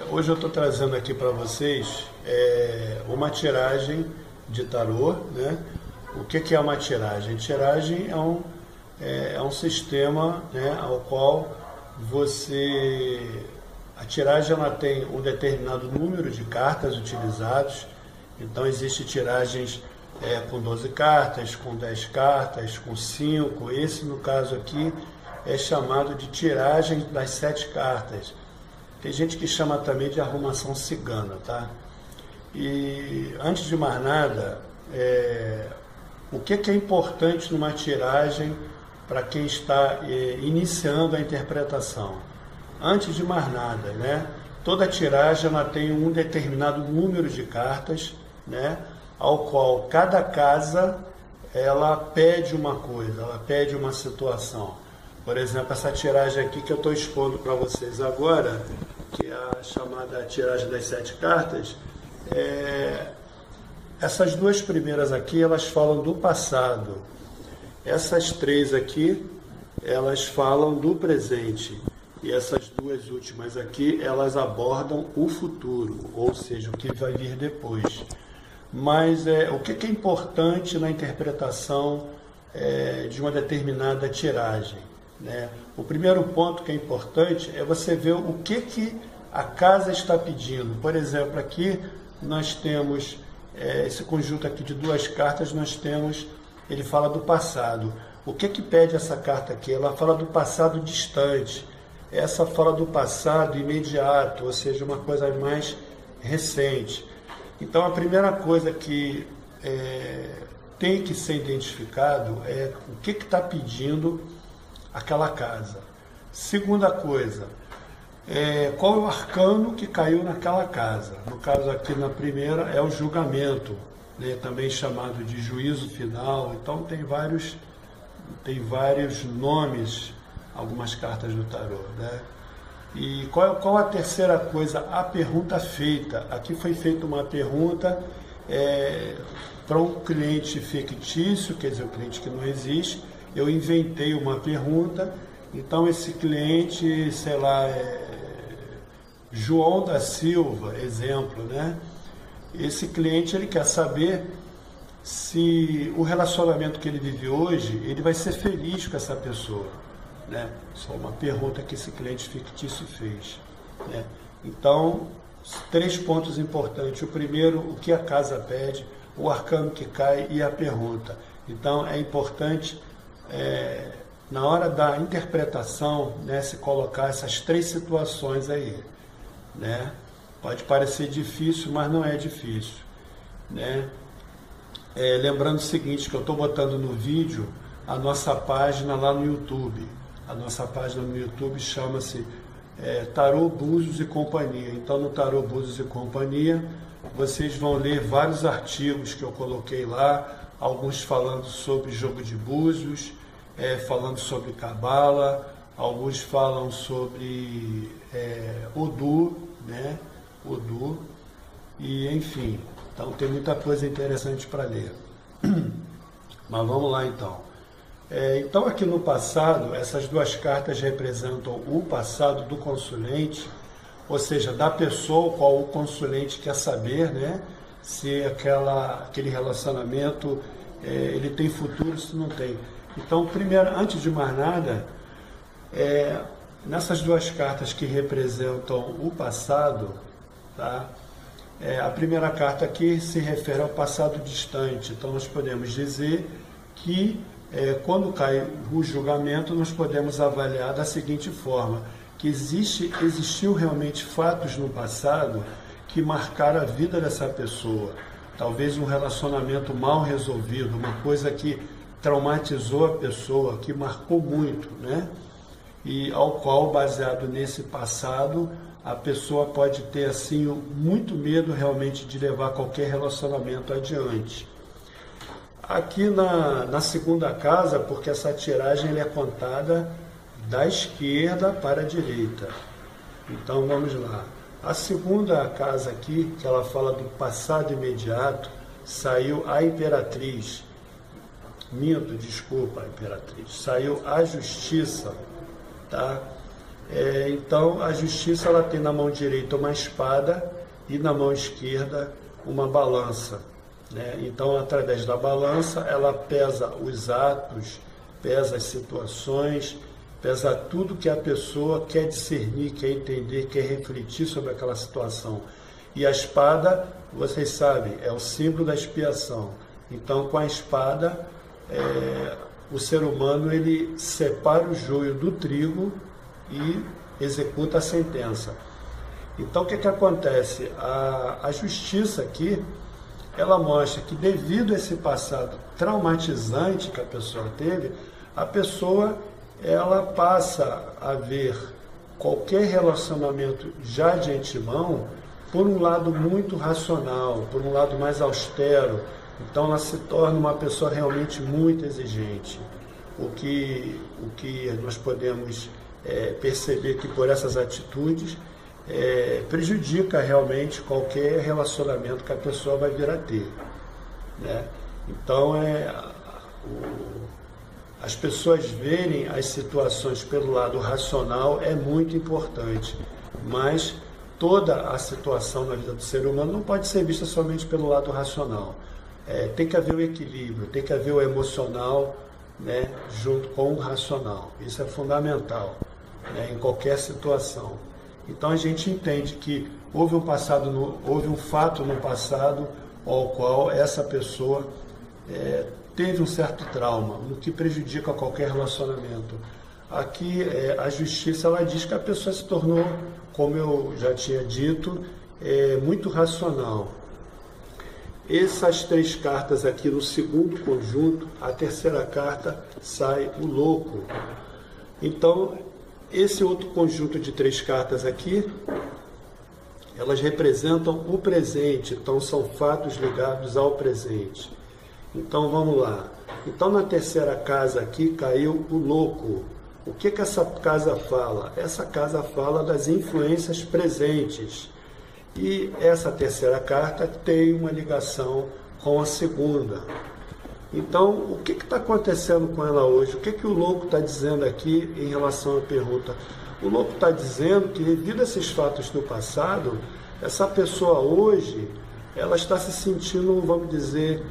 Hoje eu estou trazendo aqui para vocês uma tiragem de tarô, né? O que é uma tiragem? Tiragem é um sistema, né, ao qual a tiragem ela tem um determinado número de cartas utilizadas. Então existem tiragens com 12 cartas, com 10 cartas, com 5. Esse, no caso aqui, é chamado de tiragem das 7 cartas. Tem gente que chama também de arrumação cigana, tá? E antes de mais nada, o que é importante numa tiragem para quem está iniciando a interpretação? Antes de mais nada, né? Toda tiragem ela tem um determinado número de cartas, né? Ao qual cada casa ela pede uma coisa, ela pede uma situação. Por exemplo, essa tiragem aqui que eu estou expondo para vocês agora, que é a chamada tiragem das 7 cartas, essas duas primeiras aqui, elas falam do passado. Essas 3 aqui, elas falam do presente. E essas duas últimas aqui, elas abordam o futuro, ou seja, o que vai vir depois. Mas o que é importante na interpretação de uma determinada tiragem, né? O primeiro ponto que é importante é você ver o que a casa está pedindo. Por exemplo, aqui nós temos esse conjunto aqui de 2 cartas, ele fala do passado. O que pede essa carta aqui? Ela fala do passado distante. Essa fala do passado imediato, ou seja, uma coisa mais recente. Então a primeira coisa que tem que ser identificado é o que está pedindo aquela casa. Segunda coisa, qual é o arcano que caiu naquela casa? No caso aqui na primeira é o julgamento, né, também chamado de juízo final. Então tem vários nomes, algumas cartas do tarô, né? E qual a terceira coisa? A pergunta feita. Aqui foi feita uma pergunta para um cliente fictício, quer dizer, um cliente que não existe. Eu inventei uma pergunta, então esse cliente, sei lá, João da Silva, exemplo, né? Esse cliente, ele quer saber se o relacionamento que ele vive hoje, ele vai ser feliz com essa pessoa, né? Isso é uma pergunta que esse cliente fictício fez, né? Então, 3 pontos importantes. O primeiro, o que a casa pede, o arcano que cai e a pergunta. Então, é importante, na hora da interpretação, né, se colocar essas 3 situações aí, né? Pode parecer difícil, mas não é difícil, né? Lembrando o seguinte, que eu estou botando no vídeo a nossa página lá no YouTube. A nossa página no YouTube chama-se Tarô Búzios e Companhia. Então, no Tarô Búzios e Companhia, vocês vão ler vários artigos que eu coloquei lá, alguns falando sobre jogo de búzios, falando sobre cabala, alguns falam sobre Odu, né? Odu, e enfim, então tem muita coisa interessante para ler. Mas vamos lá então. Então aqui no passado, essas 2 cartas representam o passado do consulente, ou seja, da pessoa qual o consulente quer saber, né, se aquele relacionamento ele tem futuro, se não tem. Então, primeiro, antes de mais nada, nessas 2 cartas que representam o passado, tá? A primeira carta aqui se refere ao passado distante. Então nós podemos dizer que quando cai o julgamento, nós podemos avaliar da seguinte forma, que existiu realmente fatos no passado que marcaram a vida dessa pessoa. Talvez um relacionamento mal resolvido, uma coisa que traumatizou a pessoa, que marcou muito, né? E ao qual, baseado nesse passado, a pessoa pode ter assim muito medo realmente de levar qualquer relacionamento adiante. Aqui na segunda casa, porque essa tiragem é contada da esquerda para a direita. Então vamos lá. A segunda casa aqui, que ela fala do passado imediato, saiu a Imperatriz. Minto, desculpa, a Imperatriz. Saiu a Justiça, tá? Então a justiça ela tem na mão direita uma espada e na mão esquerda uma balança, né? Então através da balança ela pesa os atos, pesa as situações, pesa tudo que a pessoa quer discernir, quer entender, quer refletir sobre aquela situação. E a espada, vocês sabem, é o símbolo da expiação. Então com a espada o ser humano ele separa o joio do trigo e executa a sentença. Então o que acontece? A justiça aqui, ela mostra que devido a esse passado traumatizante que a pessoa teve, a pessoa ela passa a ver qualquer relacionamento já de antemão por um lado muito racional, por um lado mais austero. Então ela se torna uma pessoa realmente muito exigente. O que nós podemos perceber que por essas atitudes prejudica realmente qualquer relacionamento que a pessoa vai vir a ter, né? Então as pessoas verem as situações pelo lado racional é muito importante, mas toda a situação na vida do ser humano não pode ser vista somente pelo lado racional. Tem que haver o equilíbrio, tem que haver o emocional, né, junto com o racional. Isso é fundamental, né, em qualquer situação. Então a gente entende que houve um fato no passado ao qual essa pessoa teve um certo trauma, o que prejudica qualquer relacionamento. Aqui a justiça ela diz que a pessoa se tornou, como eu já tinha dito, muito racional. Essas três cartas aqui no segundo conjunto, a terceira carta sai o louco. Então, esse outro conjunto de três cartas aqui, elas representam o presente, então são fatos ligados ao presente. Então vamos lá. Então na terceira casa aqui caiu o louco. O que essa casa fala? Essa casa fala das influências presentes. E essa terceira carta tem uma ligação com a segunda. Então, o que está acontecendo com ela hoje? O que o louco está dizendo aqui em relação à pergunta? O louco está dizendo que, devido a esses fatos do passado, essa pessoa hoje, ela está se sentindo, vamos dizer,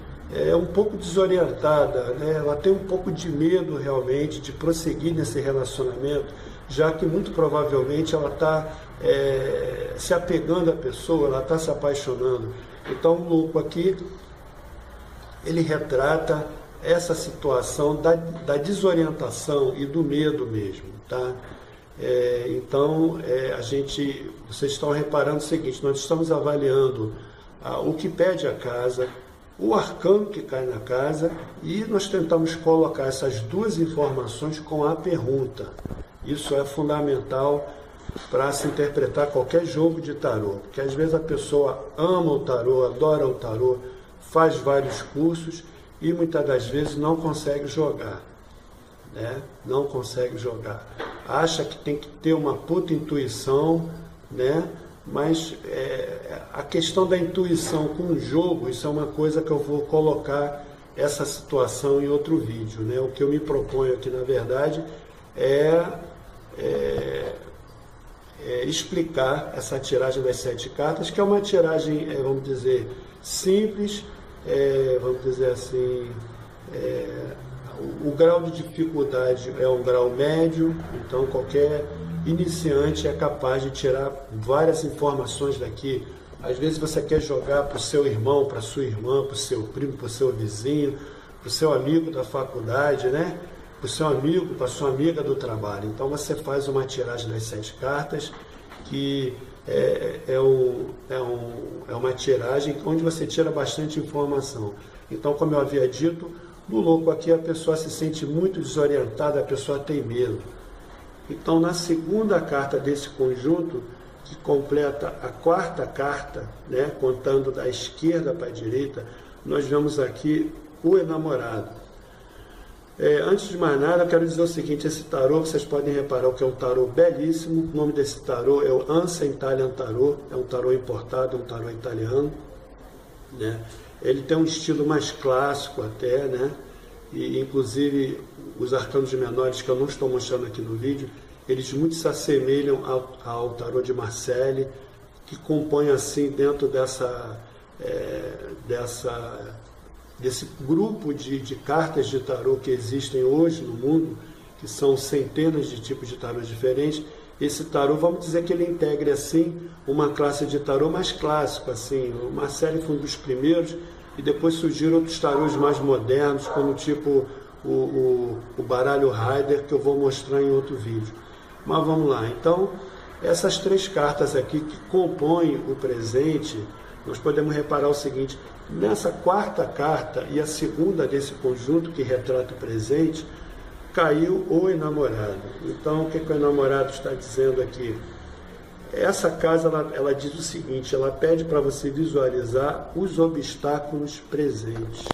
um pouco desorientada, né? Ela tem um pouco de medo realmente de prosseguir nesse relacionamento, já que muito provavelmente ela está se apegando à pessoa, ela está se apaixonando. Então o louco aqui, ele retrata essa situação da desorientação e do medo mesmo, tá? Então vocês estão reparando o seguinte: nós estamos avaliando o que pede a casa, o arcano que cai na casa, e nós tentamos colocar essas duas informações com a pergunta. Isso é fundamental para se interpretar qualquer jogo de tarô, porque às vezes a pessoa ama o tarô, adora o tarô, faz vários cursos e muitas das vezes não consegue jogar, né? Não consegue jogar. Acha que tem que ter uma puta intuição, né? Mas a questão da intuição com o jogo, isso é uma coisa que eu vou colocar essa situação em outro vídeo, né? O que eu me proponho aqui, na verdade, explicar essa tiragem das 7 cartas, que é uma tiragem, vamos dizer, simples, vamos dizer assim, o grau de dificuldade é um grau médio, então qualquer iniciante é capaz de tirar várias informações daqui. Às vezes você quer jogar para o seu irmão, para a sua irmã, para o seu primo, para o seu vizinho, para o seu amigo da faculdade, né? Para o seu amigo, para a sua amiga do trabalho. Então você faz uma tiragem das 7 cartas, que é uma tiragem onde você tira bastante informação. Então, como eu havia dito, no louco aqui a pessoa se sente muito desorientada, a pessoa tem medo. Então, na segunda carta desse conjunto, que completa a quarta carta, né, contando da esquerda para a direita, nós vemos aqui o enamorado. Antes de mais nada, eu quero dizer o seguinte: esse tarô, vocês podem reparar que é um tarô belíssimo. O nome desse tarô é o Ansa Italian Tarô, é um tarô importado, é um tarô italiano, né? Ele tem um estilo mais clássico até, né? E inclusive os arcanos menores, que eu não estou mostrando aqui no vídeo, eles muito se assemelham ao tarô de Marseille, que compõe assim dentro desse grupo de cartas de tarô que existem hoje no mundo, que são centenas de tipos de tarôs diferentes. Esse tarô, vamos dizer que ele integre assim uma classe de tarô mais clássico, assim. O Marseille foi um dos primeiros, e depois surgiram outros tarôs mais modernos, como tipo o baralho Rider, que eu vou mostrar em outro vídeo. Mas vamos lá. Então, essas 3 cartas aqui que compõem o presente, nós podemos reparar o seguinte: nessa 4ª carta e a segunda desse conjunto que retrata o presente, caiu o enamorado. Então, o que o enamorado está dizendo aqui? Essa casa, ela diz o seguinte, ela pede para você visualizar os obstáculos presentes.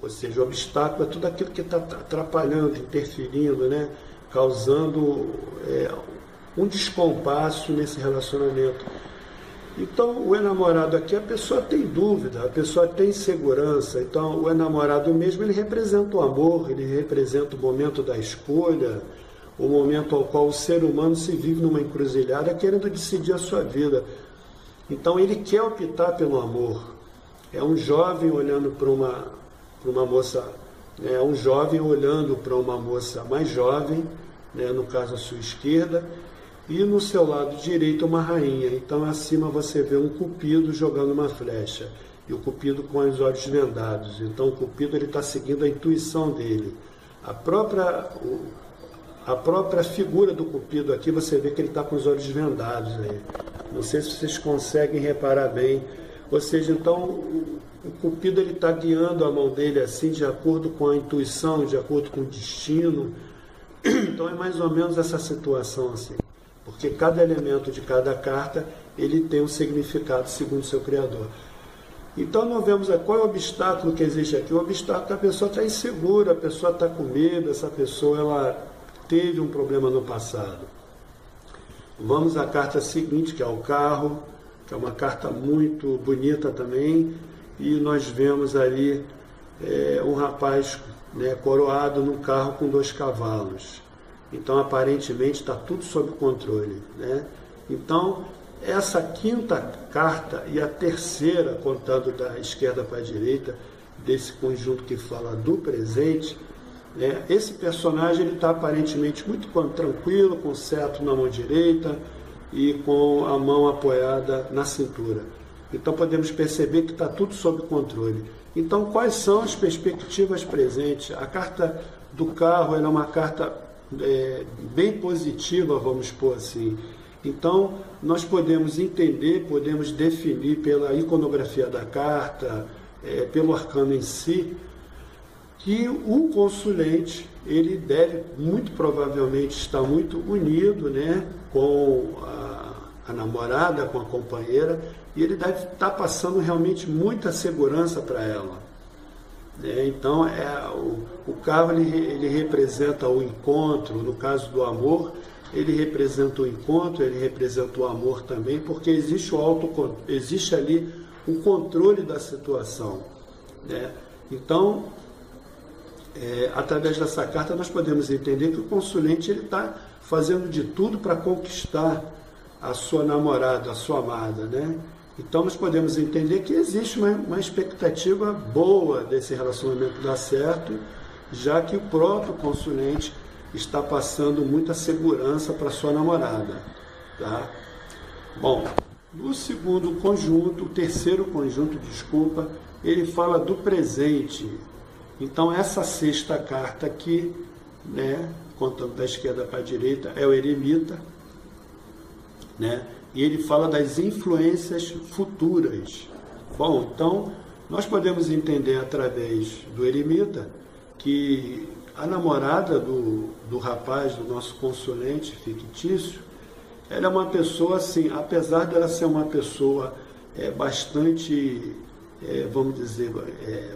Ou seja, o obstáculo é tudo aquilo que está atrapalhando, interferindo, né? Causando um descompasso nesse relacionamento. Então, o enamorado aqui, a pessoa tem dúvida, a pessoa tem insegurança. Então, o enamorado mesmo, ele representa o amor, ele representa o momento da escolha, o momento ao qual o ser humano se vive numa encruzilhada querendo decidir a sua vida. Então, ele quer optar pelo amor. É um jovem olhando para uma moça, é um jovem olhando para uma moça mais jovem, né, no caso à sua esquerda, e no seu lado direito uma rainha. Então acima você vê um cupido jogando uma flecha, e o cupido com os olhos vendados. Então o cupido está seguindo a intuição dele. A própria figura do cupido aqui, você vê que ele está com os olhos vendados aí. Não sei se vocês conseguem reparar bem. Ou seja, então o cupido está guiando a mão dele assim, de acordo com a intuição, de acordo com o destino. Então é mais ou menos essa situação assim. Porque cada elemento de cada carta, ele tem um significado segundo o seu criador. Então nós vemos qual é o obstáculo que existe aqui. O obstáculo é que a pessoa está insegura, a pessoa está com medo, essa pessoa ela teve um problema no passado. Vamos à carta seguinte, que é o carro, que é uma carta muito bonita também, e nós vemos ali um rapaz, né, coroado num carro com 2 cavalos. Então, aparentemente, está tudo sob controle, né? Então, essa 5ª carta e a terceira, contando da esquerda para a direita, desse conjunto que fala do presente, né? Esse personagem está aparentemente muito tranquilo, com o cetro na mão direita e com a mão apoiada na cintura. Então, podemos perceber que está tudo sob controle. Então, quais são as perspectivas presentes? A carta do carro ela é uma carta bem positiva, vamos pôr assim. Então, nós podemos entender, podemos definir pela iconografia da carta, pelo arcano em si, que o consulente, ele deve muito provavelmente estar muito unido, né, com a namorada, com a companheira, e ele deve estar passando realmente muita segurança para ela. Então, o carro ele representa o encontro. No caso do amor, ele representa o encontro, ele representa o amor também, porque existe ali o controle da situação, né? Então, através dessa carta, nós podemos entender que o consulente está fazendo de tudo para conquistar a sua namorada, a sua amada, né? Então, nós podemos entender que existe uma expectativa boa desse relacionamento dar certo, já que o próprio consulente está passando muita segurança para sua namorada, tá? Bom, no segundo conjunto, o terceiro conjunto, desculpa, ele fala do presente. Então, essa 6ª carta aqui, né, contando da esquerda para a direita, é o eremita, né? E ele fala das influências futuras. Bom, então, nós podemos entender através do eremita que a namorada do rapaz, do nosso consulente fictício, ela é uma pessoa assim, apesar dela ser uma pessoa bastante, vamos dizer,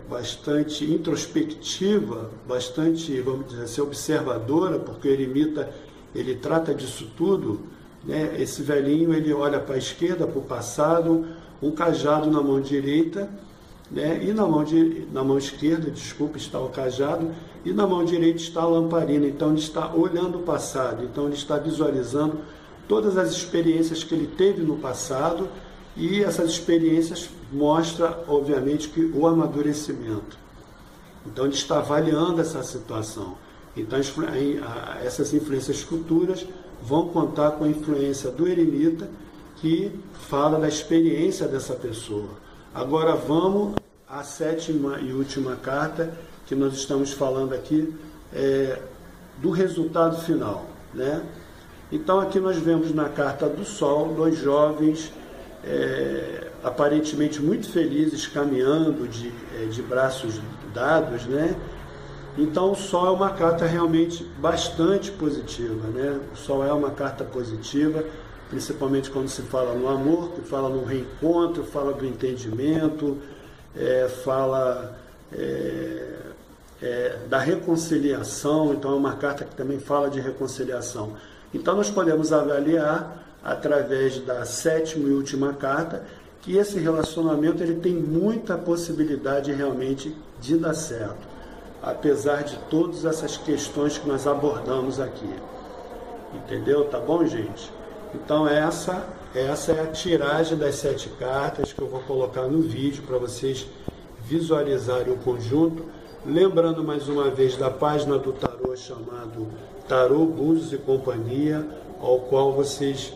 bastante introspectiva, bastante, vamos dizer assim, observadora, porque o eremita, ele trata disso tudo, né? Esse velhinho, ele olha para a esquerda, para o passado, um cajado na mão direita, né? E na mão esquerda, desculpa, está o cajado, e na mão direita está a lamparina. Então ele está olhando o passado, então ele está visualizando todas as experiências que ele teve no passado, e essas experiências mostram, obviamente, que o amadurecimento. Então ele está avaliando essa situação. Então essas influências futuras vão contar com a influência do eremita, que fala da experiência dessa pessoa. Agora vamos à sétima e última carta, que nós estamos falando aqui, do resultado final, né? Então aqui nós vemos na carta do Sol, dois jovens aparentemente muito felizes, caminhando de braços dados, né? Então o Sol é uma carta realmente bastante positiva, né? O Sol é uma carta positiva, principalmente quando se fala no amor, que fala no reencontro, fala do entendimento, fala da reconciliação. Então é uma carta que também fala de reconciliação. Então nós podemos avaliar, através da sétima e última carta, que esse relacionamento ele tem muita possibilidade realmente de dar certo, apesar de todas essas questões que nós abordamos aqui. Entendeu? Tá bom, gente? Então essa é a tiragem das 7 cartas que eu vou colocar no vídeo para vocês visualizarem o conjunto. Lembrando mais uma vez da página do tarô chamado Tarô Búzios e Companhia, ao qual vocês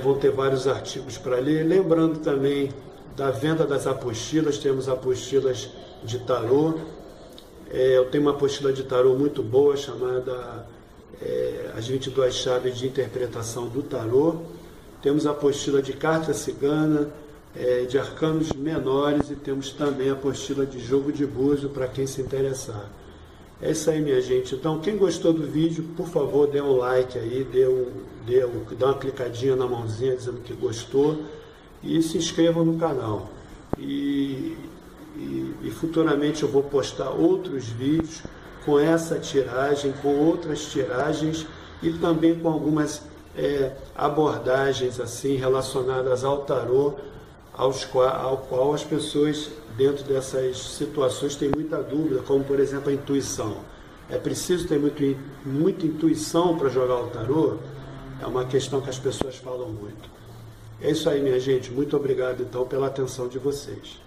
vão ter vários artigos para ler. Lembrando também da venda das apostilas, temos apostilas de tarô. Eu tenho uma apostila de tarô muito boa chamada As 22 Chaves de Interpretação do Tarô. Temos a apostila de carta cigana, de arcanos menores, e temos também a apostila de jogo de búzio para quem se interessar. É isso aí, minha gente. Então, quem gostou do vídeo, por favor, dê um like aí, dá uma clicadinha na mãozinha dizendo que gostou, e se inscreva no canal. E futuramente eu vou postar outros vídeos com essa tiragem, com outras tiragens, e também com algumas abordagens assim relacionadas ao tarô, ao qual as pessoas dentro dessas situações têm muita dúvida, como por exemplo a intuição. É preciso ter muita intuição para jogar o tarô? É uma questão que as pessoas falam muito. É isso aí, minha gente. Muito obrigado então pela atenção de vocês.